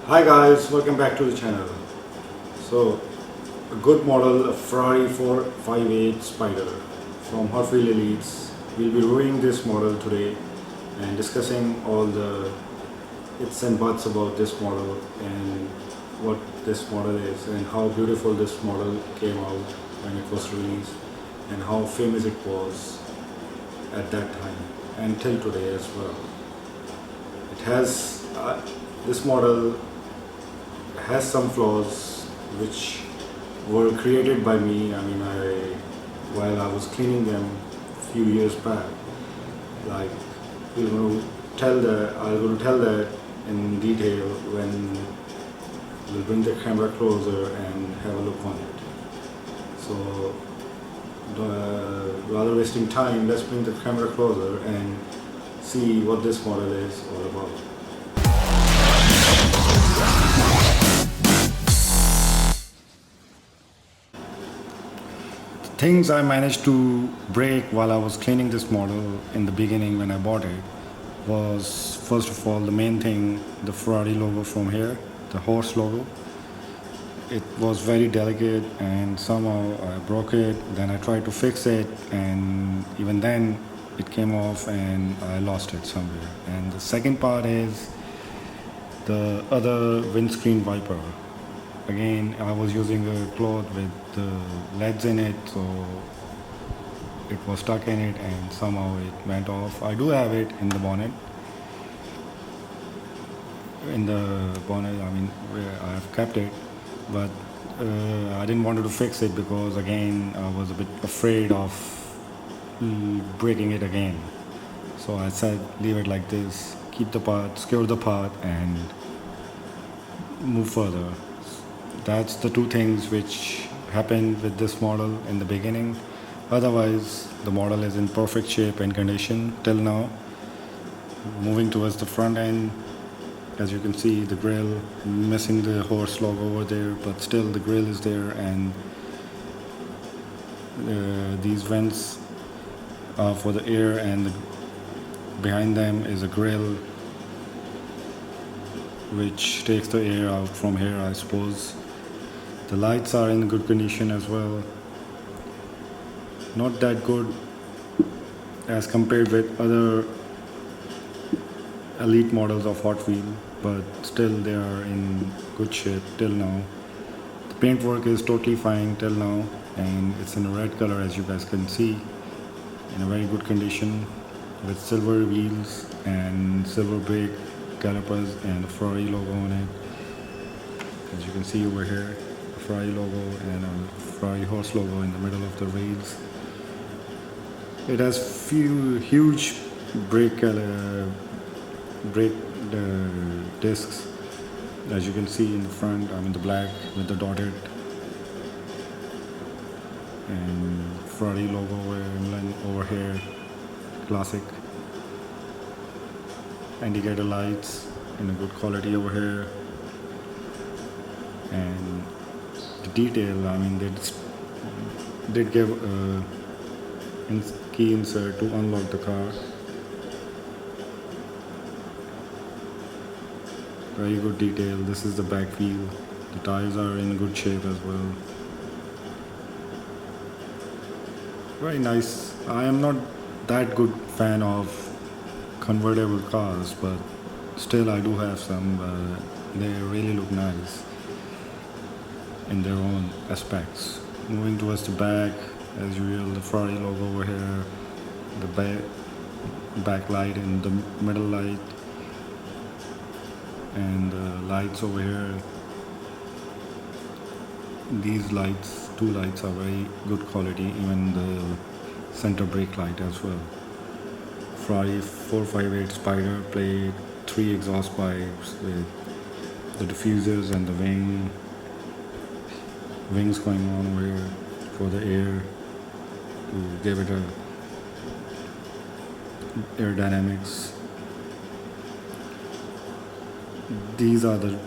Hi guys, welcome back to the channel. So, a good model, a Ferrari 458 Spider from Hotwheels Elites. We'll be reviewing this model today and discussing all the its and buts about this model and what this model is and how beautiful this model came out when it was released and how famous it was at that time and till today as well. It has this model has some flaws which were created by me. While I was cleaning them a few years back. Like I'm going to tell that in detail when we'll bring the camera closer and have a look on it. So rather wasting time, let's bring the camera closer and see what this model is all about. Things I managed to break while I was cleaning this model in the beginning when I bought it was, first of all, the main thing, the Ferrari logo from here, the horse logo. It was very delicate and somehow I broke it. Then I tried to fix it and even then it came off and I lost it somewhere. And the second part is the other windscreen wiper. Again, I was using a cloth with the leads in it, so it was stuck in it and somehow it went off. I do have it in the bonnet. Where I have kept it, but I didn't want to fix it because again, I was a bit afraid of breaking it again. So I said, leave it like this, keep the part, secure the part, and move further. That's the two things which happened with this model in the beginning. Otherwise, the model is in perfect shape and condition till now. Moving towards the front end, as you can see, the grille, missing the horse logo over there, but still the grille is there, and these vents are for the air, and behind them is a grille which takes the air out from here, I suppose. The lights are in good condition as well. Not that good as compared with other elite models of Hot Wheels, but still they are in good shape till now. The paintwork is totally fine till now and it's in a red color, as you guys can see, in a very good condition with silver wheels and silver brake calipers and a Ferrari logo on it. As you can see over here, a Ferrari logo and a Ferrari horse logo in the middle of the wheels. It has huge brake discs, as you can see in the front. The black with the dotted and Ferrari logo over here, classic. Indicator lights in a good quality over here, and the detail, they did give a key insert to unlock the car. Very good detail. This is the back wheel. The tires are in good shape as well. Very nice. I am not that good fan of convertible cars, but still I do have some. They really look nice in their own aspects. Moving towards the back, as usual, the Ferrari logo over here, the back light and the middle light, and the lights over here. These lights, two lights, are very good quality, even the center brake light as well. Ferrari 458 Spider played 3 exhaust pipes with the diffusers and the wings going on over here for the air to give it a aerodynamics. These are the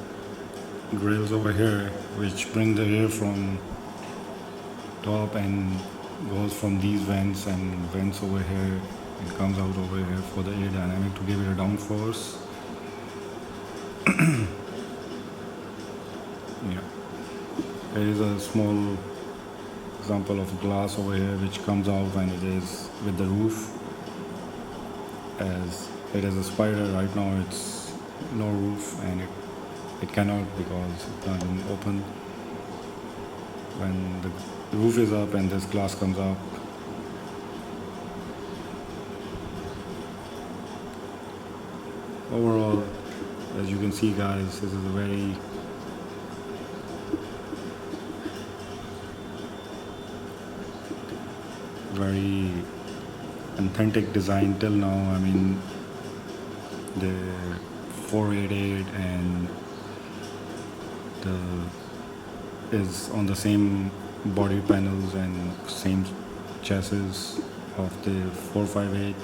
grills over here which bring the air from top and goes from these vents and vents over here. It comes out over here for the aerodynamic to give it a downforce. There is a small example of glass over here which comes out when it is with the roof. As it is a spider right now, it's no roof, and it cannot because it's not even open. When the roof is up and this glass comes up, overall, as you can see guys, this is a very authentic design till now. I mean, the 488 and the is on the same body panels and same chassis of the 458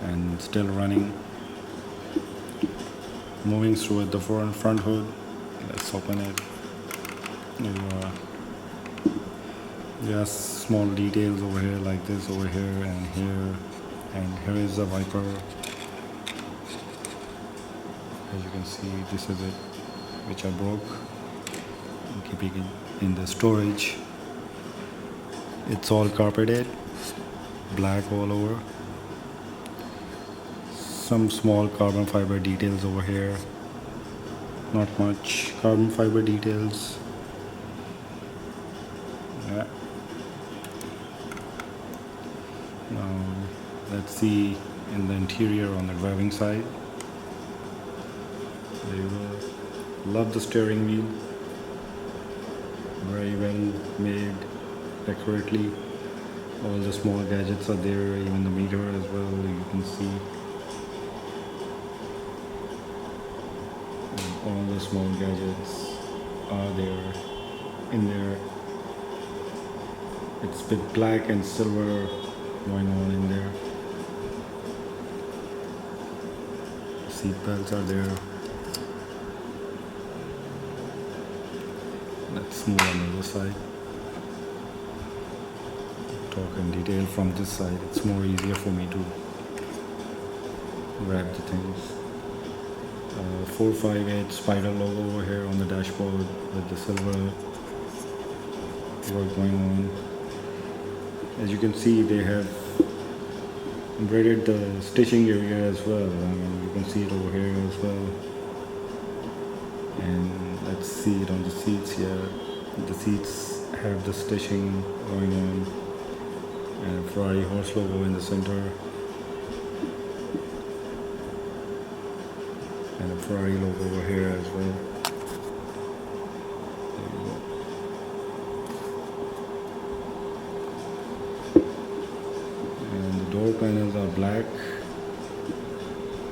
and still running. Moving through the front hood, let's open it. There are small details over here like this over here, and here is the wiper. As you can see, this is it which I broke. I'm keeping it in the storage. It's all carpeted, black all over. Some small carbon fiber details over here, not much carbon fiber details. Yeah. Now let's see in the interior on the driving side. There you go. Love the steering wheel, very well made, accurately. All the small gadgets are there, even the meter as well, you can see. All the small gadgets are there in there. It's with black and silver going on in there. Seat belts are there. Let's move on the other side. Talk in detail from this side. It's more easier for me to grab the things. 458 spider logo over here on the dashboard with the silver work going on. As you can see, they have embroidered the stitching area as well. I mean, you can see it over here as well. And let's see it on the seats here. The seats have the stitching going on, and a Ferrari horse logo in the center, and a Ferrari logo over here as well. There you go. And the door panels are black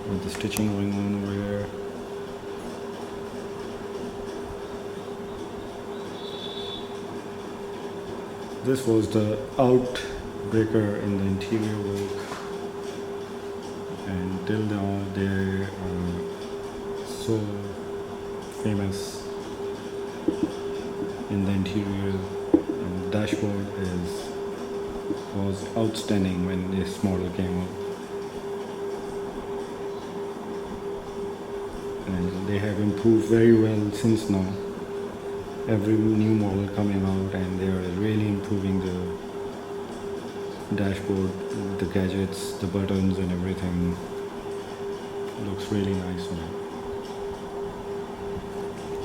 with the stitching going on over here. This was the outbreaker in the interior work, and till now they are so famous in the interior. And the dashboard was outstanding when this model came out, and they have improved very well since now. Every new model coming out, and they are really improving the dashboard, the gadgets, the buttons and everything. Looks really nice now.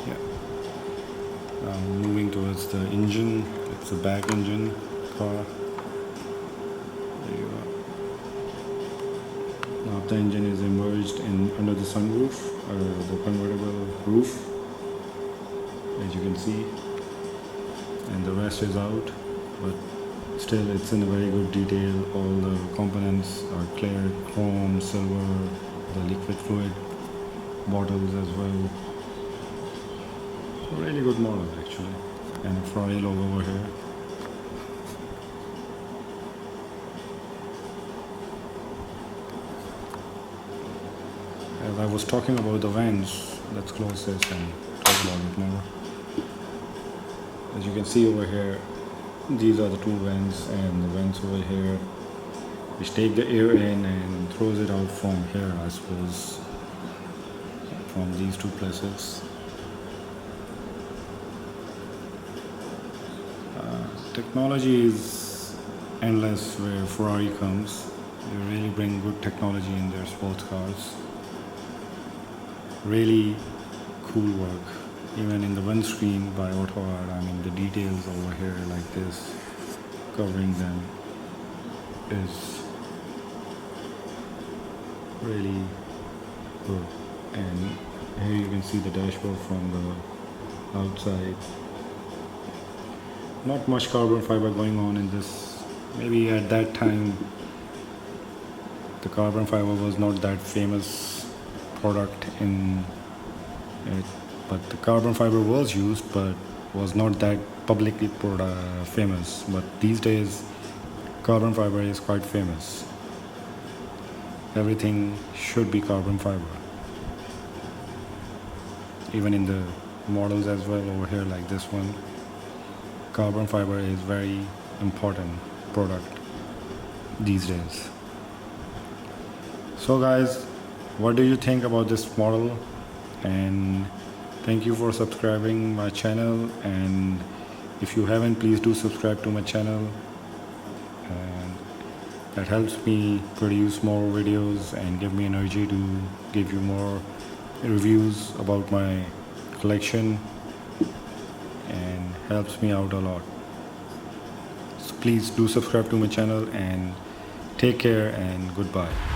Yeah. Moving towards the engine, it's a back engine car. There you are. Now the engine is immersed in under the sunroof, the convertible roof, as you can see, and the rest is out, but still it's in a very good detail. All the components are clear, chrome, silver, the liquid fluid bottles as well. A really good model actually, and a Ferrari logo over here. As I was talking about the vents, let's close this and talk about it more. As you can see over here, these are the two vents, and the vents over here which take the air in and throws it out from here, I suppose, from these two places. Technology is endless where Ferrari comes. They really bring good technology in their sports cars. Really cool work. Even in the windscreen by Hotwheels, I mean the details over here like this, covering them is really good. And here you can see the dashboard from the outside. Not much carbon fiber going on in this. Maybe at that time the carbon fiber was not that famous product in it, but the carbon fiber was used but was not that publicly famous. But these days carbon fiber is quite famous. Everything should be carbon fiber, even in the models as well. Over here like this one, carbon fiber is very important product these days. So guys, what do you think about this model? And thank you for subscribing my channel, and if you haven't, please do subscribe to my channel, and that helps me produce more videos and give me energy to give you more reviews about my collection, and helps me out a lot. So please do subscribe to my channel, and take care and goodbye.